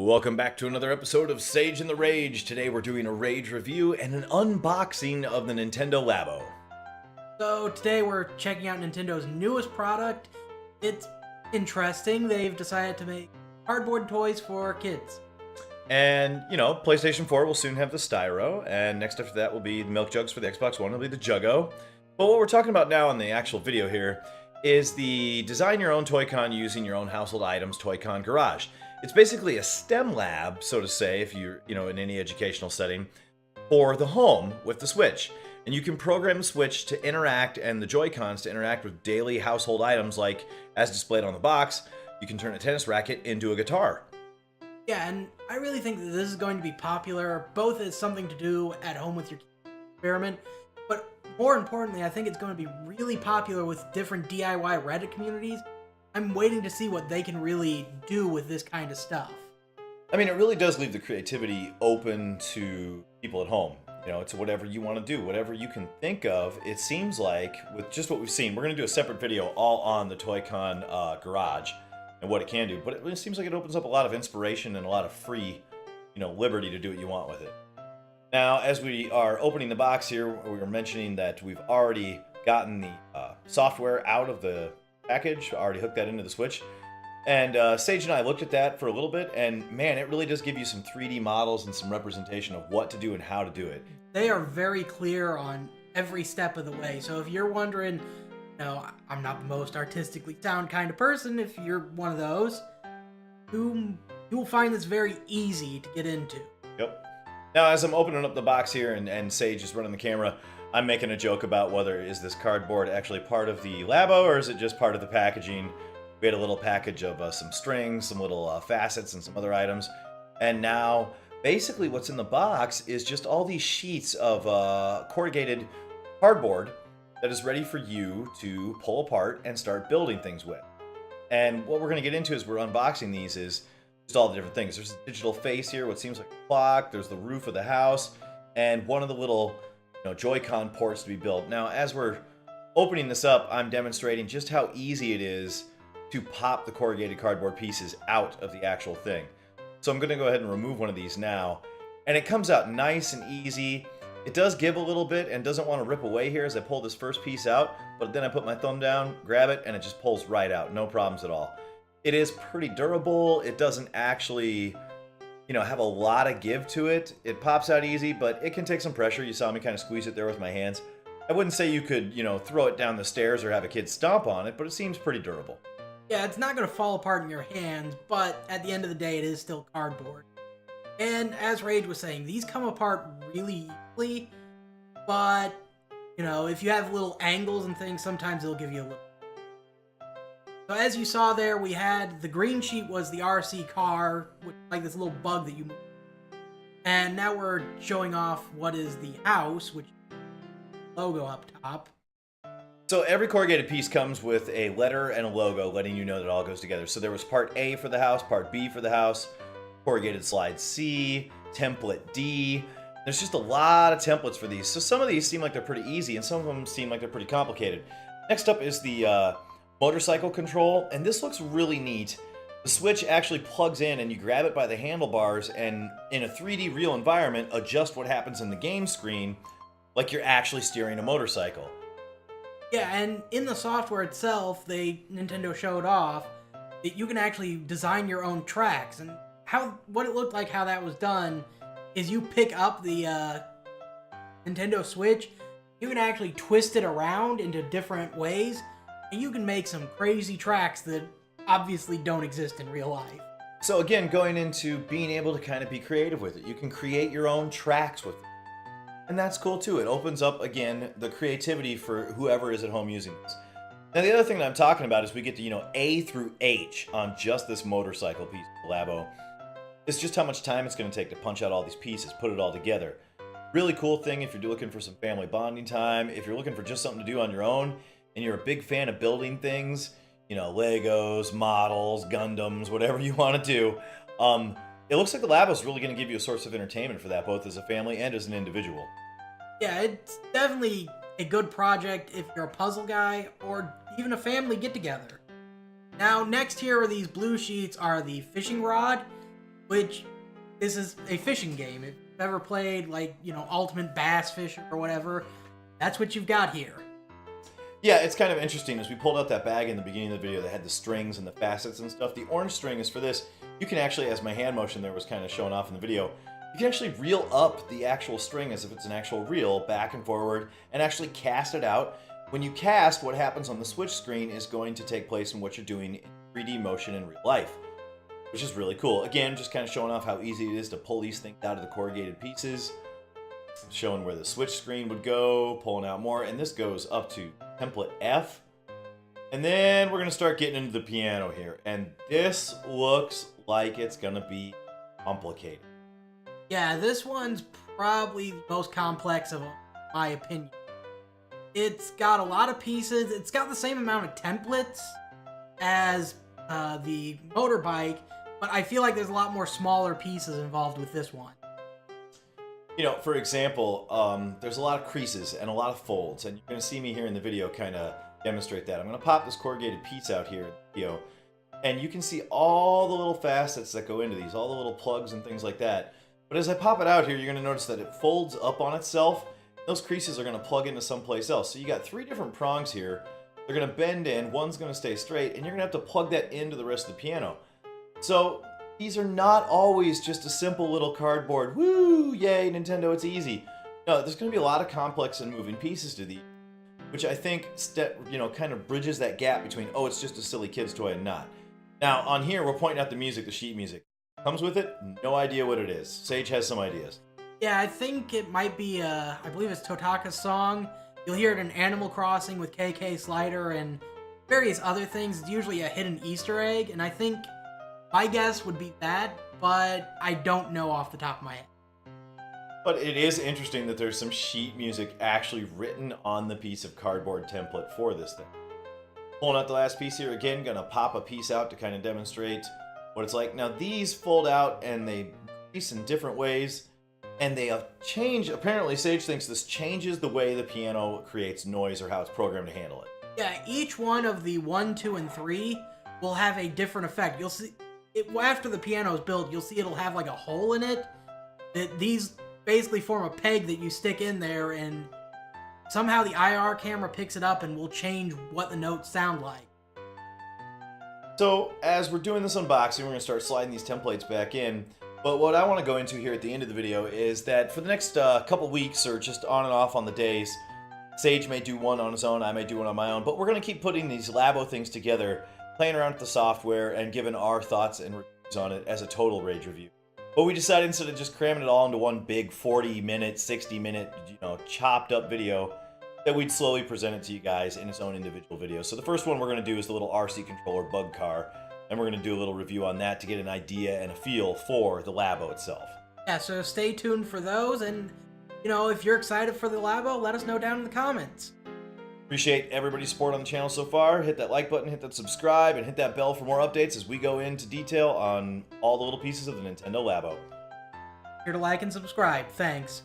Welcome back to another episode of Sage and the Rage. Today we're doing a Rage review and an unboxing of the Nintendo Labo. So today we're checking out Nintendo's newest product. It's interesting. They've decided to make cardboard toys for kids. And, you know, PlayStation 4 will soon have the Styro, and next after that will be the milk jugs for the Xbox One, it'll be the Juggo. But what we're talking about now in the actual video here is the design your own Toy-Con using your own household items Toy-Con Garage. It's basically a STEM lab, so to say, if you're, in any educational setting, for the home with the Switch. And you can program the Switch to interact and the Joy-Cons to interact with daily household items like, as displayed on the box, you can turn a tennis racket into a guitar. Yeah, and I really think that this is going to be popular, both as something to do at home with your experiment, but more importantly, I think it's going to be really popular with different DIY Reddit communities. I'm waiting to see what they can really do with this kind of stuff. I mean, it really does leave the creativity open to people at home. It's whatever you want to do, whatever you can think of. It seems like, with just what we've seen, we're going to do a separate video all on the Toy-Con Garage and what it can do. But it seems like it opens up a lot of inspiration and a lot of free, liberty to do what you want with it. Now, as we are opening the box here, we were mentioning that we've already gotten the software out of the package, already hooked that into the Switch. And Sage and I looked at that for a little bit, and man, it really does give you some 3D models and some representation of what to do and how to do it. They are very clear on every step of the way. So if you're wondering, I'm not the most artistically sound kind of person, if you're one of those, you will find this very easy to get into. Yep. Now, as I'm opening up the box here and Sage is running the camera, I'm making a joke about whether is this cardboard actually part of the Labo or is it just part of the packaging. We had a little package of some strings, some little facets, and some other items. And now, basically what's in the box is just all these sheets of corrugated cardboard that is ready for you to pull apart and start building things with. And what we're going to get into as we're unboxing these is just all the different things. There's a digital face here, what seems like a clock. There's the roof of the house, and one of the little Joy-Con ports to be built. Now, as we're opening this up, I'm demonstrating just how easy it is to pop the corrugated cardboard pieces out of the actual thing. So I'm going to go ahead and remove one of these now. And it comes out nice and easy. It does give a little bit and doesn't want to rip away here as I pull this first piece out, but then I put my thumb down, grab it, and it just pulls right out. No problems at all. It is pretty durable. It doesn't actually, have a lot of give to it. It pops out easy, but it can take some pressure. You saw me kind of squeeze it there with my hands. I wouldn't say you could, throw it down the stairs or have a kid stomp on it, but it seems pretty durable. Yeah, it's not going to fall apart in your hands, but at the end of the day, it is still cardboard. And as Rage was saying, these come apart really easily, but, if you have little angles and things, sometimes it'll give you a little. So as you saw there, we had the green sheet was the RC car, with like this little bug that you move. And now we're showing off what is the house, which is the logo up top. So every corrugated piece comes with a letter and a logo letting you know that it all goes together. So there was part A for the house, part B for the house, corrugated slide C, template D. There's just a lot of templates for these. So some of these seem like they're pretty easy and some of them seem like they're pretty complicated. Next up is the motorcycle control, and this looks really neat. The Switch actually plugs in and you grab it by the handlebars and in a 3D real environment adjust what happens in the game screen like you're actually steering a motorcycle. Yeah, and in the software itself, Nintendo showed off that you can actually design your own tracks. And what it looked like how that was done is you pick up the Nintendo Switch, you can actually twist it around into different ways, and you can make some crazy tracks that obviously don't exist in real life. So again, going into being able to kind of be creative with it, you can create your own tracks with it. And that's cool too. It opens up, again, the creativity for whoever is at home using this. Now, the other thing that I'm talking about is we get to, A through H on just this motorcycle piece of the Labo. It's just how much time it's going to take to punch out all these pieces, put it all together. Really cool thing if you're looking for some family bonding time, if you're looking for just something to do on your own, and you're a big fan of building things, Legos, models, Gundams, whatever you want to do. It looks like the Labo is really going to give you a source of entertainment for that, both as a family and as an individual. Yeah, it's definitely a good project if you're a puzzle guy or even a family get-together. Now, next here are these blue sheets are the fishing rod, which this is a fishing game. If you've ever played, like, you know, Ultimate Bass Fisher or whatever, that's what you've got here. Yeah, it's kind of interesting. As we pulled out that bag in the beginning of the video that had the strings and the facets and stuff, the orange string is for this. You can actually, as my hand motion there was kind of showing off in the video, you can actually reel up the actual string as if it's an actual reel back and forward and actually cast it out. When you cast, what happens on the Switch screen is going to take place in what you're doing in 3D motion in real life, which is really cool. Again, just kind of showing off how easy it is to pull these things out of the corrugated pieces, showing where the Switch screen would go, pulling out more, and this goes up to template F. And then we're going to start getting into the piano here, and this looks like it's going to be complicated. Yeah, this one's probably the most complex of them, in my opinion. It's got a lot of pieces. It's got the same amount of templates as the motorbike, but I feel like there's a lot more smaller pieces involved with this one. You know, for example, there's a lot of creases and a lot of folds, and you're going to see me here in the video kind of demonstrate that. I'm going to pop this corrugated piece out here in the video, and you can see all the little facets that go into these, all the little plugs and things like that. But as I pop it out here, you're going to notice that it folds up on itself. Those creases are going to plug into someplace else. So you got 3 different prongs here. They're going to bend in, one's going to stay straight, and you're going to have to plug that into the rest of the piano. So these are not always just a simple little cardboard, woo, yay, Nintendo, it's easy. No, there's going to be a lot of complex and moving pieces to these, which I think, kind of bridges that gap between, oh, it's just a silly kid's toy and not. Now, on here, we're pointing out the music, the sheet music. Comes with it, no idea what it is. Sage has some ideas. Yeah, I think it might be, I believe it's Totaka's song. You'll hear it in Animal Crossing with KK Slider and various other things. It's usually a hidden Easter egg, and I think my guess would be that, but I don't know off the top of my head. But it is interesting that there's some sheet music actually written on the piece of cardboard template for this thing. Pulling out the last piece here, again, gonna pop a piece out to kind of demonstrate what it's like. Now these fold out and they crease in different ways, and they change. Apparently Sage thinks this changes the way the piano creates noise or how it's programmed to handle it. Yeah, each one of the 1, 2, and 3 will have a different effect. You'll see, after the piano is built, you'll see it'll have like a hole in it. These basically form a peg that you stick in there, and somehow the IR camera picks it up and will change what the notes sound like. So as we're doing this unboxing, we're going to start sliding these templates back in. But what I want to go into here at the end of the video is that for the next couple weeks, or just on and off on the days, Sage may do one on his own, I may do one on my own, but we're going to keep putting these Labo things together, playing around with the software, and giving our thoughts and reviews on it as a total Rage review. But we decided, instead of just cramming it all into one big 40-minute, 60-minute, chopped up video, that we'd slowly present it to you guys in its own individual video. So the first one we're going to do is the little RC controller bug car, and we're going to do a little review on that to get an idea and a feel for the Labo itself. Yeah, so stay tuned for those, and, if you're excited for the Labo, let us know down in the comments. Appreciate everybody's support on the channel so far. Hit that like button, hit that subscribe, and hit that bell for more updates as we go into detail on all the little pieces of the Nintendo Labo. Here to like and subscribe. Thanks.